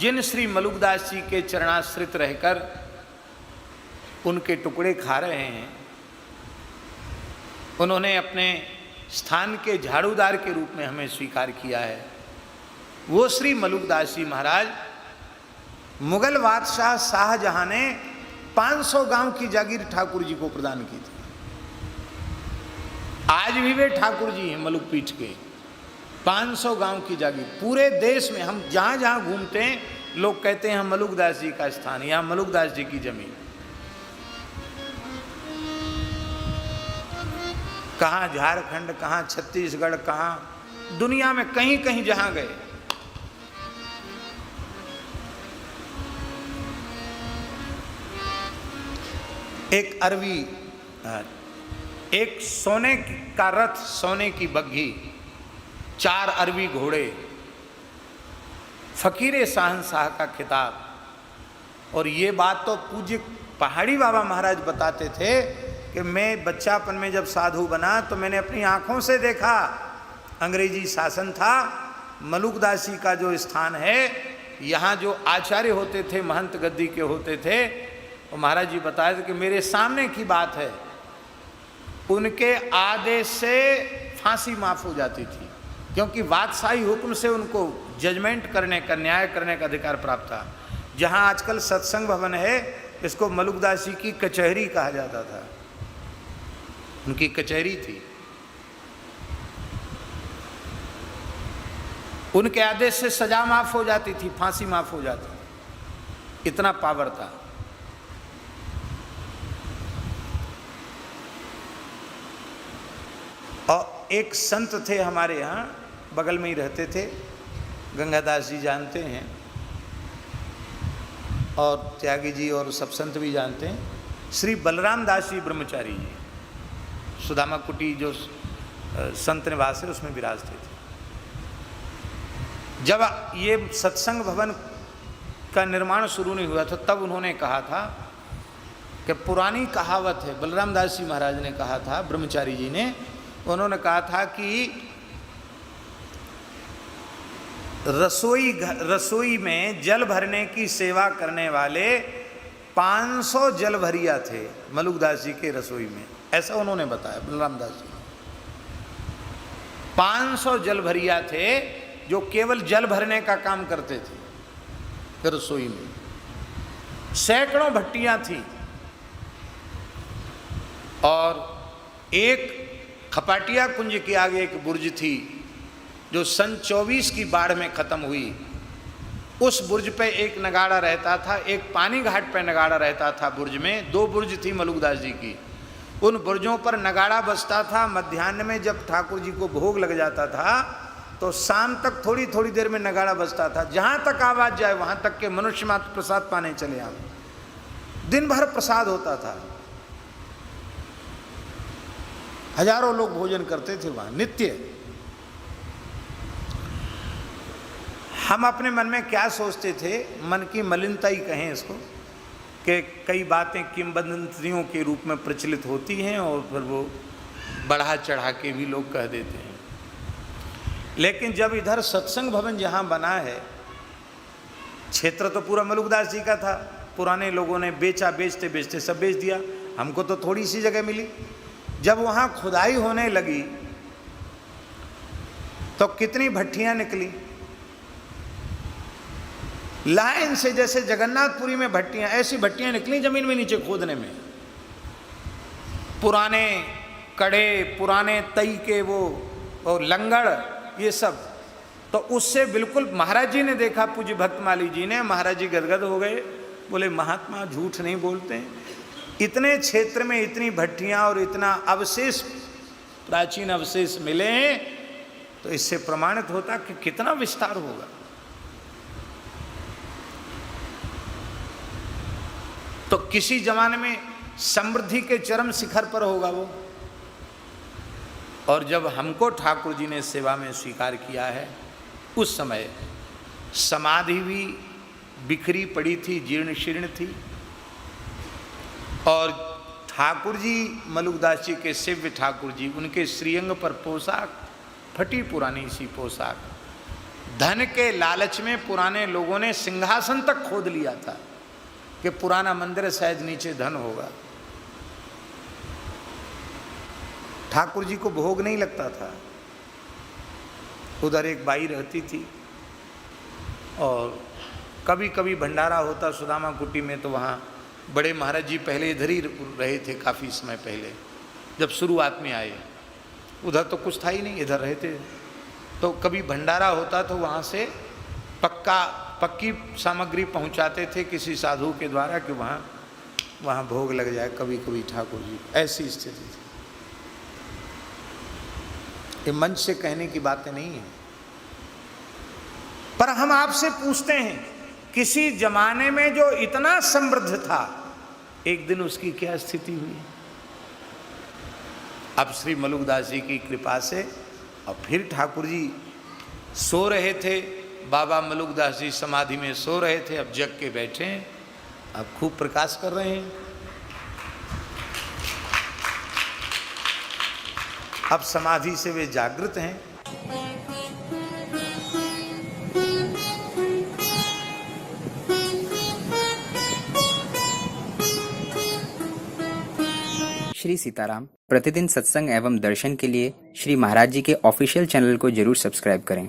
जिन श्री मलुकदास जी के चरणाश्रित रहकर उनके टुकड़े खा रहे हैं, उन्होंने अपने स्थान के झाड़ूदार के रूप में हमें स्वीकार किया है। वो श्री मलुकदास जी महाराज मुगल बादशाह शाहजहां ने 500 गांव की जागीर ठाकुर जी को प्रदान की थी। आज भी वे ठाकुर जी हैं मलुक पीठ के। 500 गांव की जागीर पूरे देश में, हम जहां जहां घूमते हैं लोग कहते हैं मलुकदास जी का स्थान, यहाँ मलुकदास जी की जमीन। कहाँ झारखंड, कहाँ छत्तीसगढ़, कहाँ दुनिया में कहीं कहीं जहां गए, एक अरवी, एक सोने का रथ, सोने की बग्घी, 4 अरवी घोड़े, फकीरे शहंशाह का खिताब। और ये बात तो पूज्य पहाड़ी बाबा महाराज बताते थे कि मैं बच्चापन में जब साधु बना तो मैंने अपनी आंखों से देखा, अंग्रेजी शासन था, मलुकदास जी का जो स्थान है, यहाँ जो आचार्य होते थे, महंत गद्दी के होते थे, और महाराज जी बताए थे कि मेरे सामने की बात है, उनके आदेश से फांसी माफ हो जाती थी, क्योंकि बादशाही हुक्म से उनको जजमेंट करने का, न्याय करने का अधिकार प्राप्त था। जहाँ आजकल सत्संग भवन है, इसको मलुकदास जी की कचहरी कहा जाता था, उनकी कचहरी थी। उनके आदेश से सजा माफ हो जाती थी, फांसी माफ हो जाती थी, इतना पावर था। और एक संत थे हमारे यहाँ, बगल में ही रहते थे, गंगादास जी जानते हैं, और त्यागी जी और सब संत भी जानते हैं, श्री बलराम दास जी ब्रह्मचारी जी, सुदामा कुटी जो संत निवास है उसमें विराजते थे। जब ये सत्संग भवन का निर्माण शुरू नहीं हुआ था, तब उन्होंने कहा था कि पुरानी कहावत है, बलराम दास जी महाराज ने कहा था, ब्रह्मचारी जी ने, उन्होंने कहा था कि रसोई में जल भरने की सेवा करने वाले 500 जल भरिया थे मलुकदास जी के रसोई में, ऐसा उन्होंने बताया बलराम दास जी। 500 जल भरिया थे जो केवल जल भरने का काम करते थे रसोई में। सैकड़ों भट्टियां थी और एक खपाटिया कुंज के आगे एक बुर्ज थी जो सन 24 की बाढ़ में खत्म हुई। उस बुर्ज पे एक नगाड़ा रहता था, एक पानी घाट पे नगाड़ा रहता था। बुर्ज में 2 बुर्ज थी मलुकदास जी की, उन बुर्जों पर नगाड़ा बजता था। मध्याह्न में जब ठाकुर जी को भोग लग जाता था तो शाम तक थोड़ी थोड़ी देर में नगाड़ा बजता था, जहाँ तक आवाज़ जाए वहाँ तक के मनुष्य मात्र प्रसाद पाने चले आए। दिन भर प्रसाद होता था, हजारों लोग भोजन करते थे वहाँ नित्य। हम अपने मन में क्या सोचते थे, मन की मलिनता ही कहें इसको, कि कई बातें किंवदंतियों के रूप में प्रचलित होती हैं और फिर वो बढ़ा चढ़ा के भी लोग कह देते हैं। लेकिन जब इधर सत्संग भवन जहाँ बना है, क्षेत्र तो पूरा मलुकदास जी का था, पुराने लोगों ने बेचा, बेचते बेचते सब बेच दिया, हमको तो थोड़ी सी जगह मिली। जब वहाँ खुदाई होने लगी तो कितनी भट्टियाँ निकली लाइन से, जैसे जगन्नाथपुरी में भट्टियाँ, ऐसी भट्टियाँ निकली जमीन में नीचे खोदने में। पुराने कड़े, पुराने तई के वो और लंगड़, ये सब। तो उससे बिल्कुल महाराज जी ने देखा, पूज्य भक्तमाली जी ने, महाराज जी गदगद हो गए, बोले महात्मा झूठ नहीं बोलते, इतने क्षेत्र में इतनी भट्टियाँ और इतना अवशेष, प्राचीन अवशेष मिले हैं, तो इससे प्रमाणित होता कि कितना विस्तार होगा। तो किसी जमाने में समृद्धि के चरम शिखर पर होगा वो। और जब हमको ठाकुर जी ने सेवा में स्वीकार किया है, उस समय समाधि भी बिखरी पड़ी थी, जीर्ण शीर्ण थी, और ठाकुर जी, मलुकदास जी के शिव्य ठाकुर जी, उनके श्रीअंग पर पोशाक, फटी पुरानी सी पोशाक, धन के लालच में पुराने लोगों ने सिंहासन तक खोद लिया था कि पुराना मंदिर है, शायद नीचे धन होगा। ठाकुर जी को भोग नहीं लगता था। उधर एक बाई रहती थी और कभी कभी भंडारा होता सुदामा कुटी में, तो वहाँ बड़े महाराज जी पहले इधर ही रहे थे काफ़ी समय पहले, जब शुरुआत में आए। उधर तो कुछ था ही नहीं, इधर रहे थे। तो कभी भंडारा होता तो वहाँ से पक्की सामग्री पहुँचाते थे किसी साधु के द्वारा कि वहाँ भोग लग जाए कभी कभी ठाकुर जी। ऐसी स्थिति थी। ये मंच से कहने की बातें नहीं है, पर हम आपसे पूछते हैं, किसी जमाने में जो इतना समृद्ध था, एक दिन उसकी क्या स्थिति हुई? अब श्री मलुकदास जी की कृपा से और फिर ठाकुर जी सो रहे थे, बाबा मलुकदास जी समाधि में सो रहे थे, अब जग के बैठे हैं, अब खूब प्रकाश कर रहे हैं। अब समाधि से वे जागृत हैं। श्री सीताराम प्रतिदिन सत्संग एवं दर्शन के लिए श्री महाराज जी के ऑफिशियल चैनल को जरूर सब्सक्राइब करें।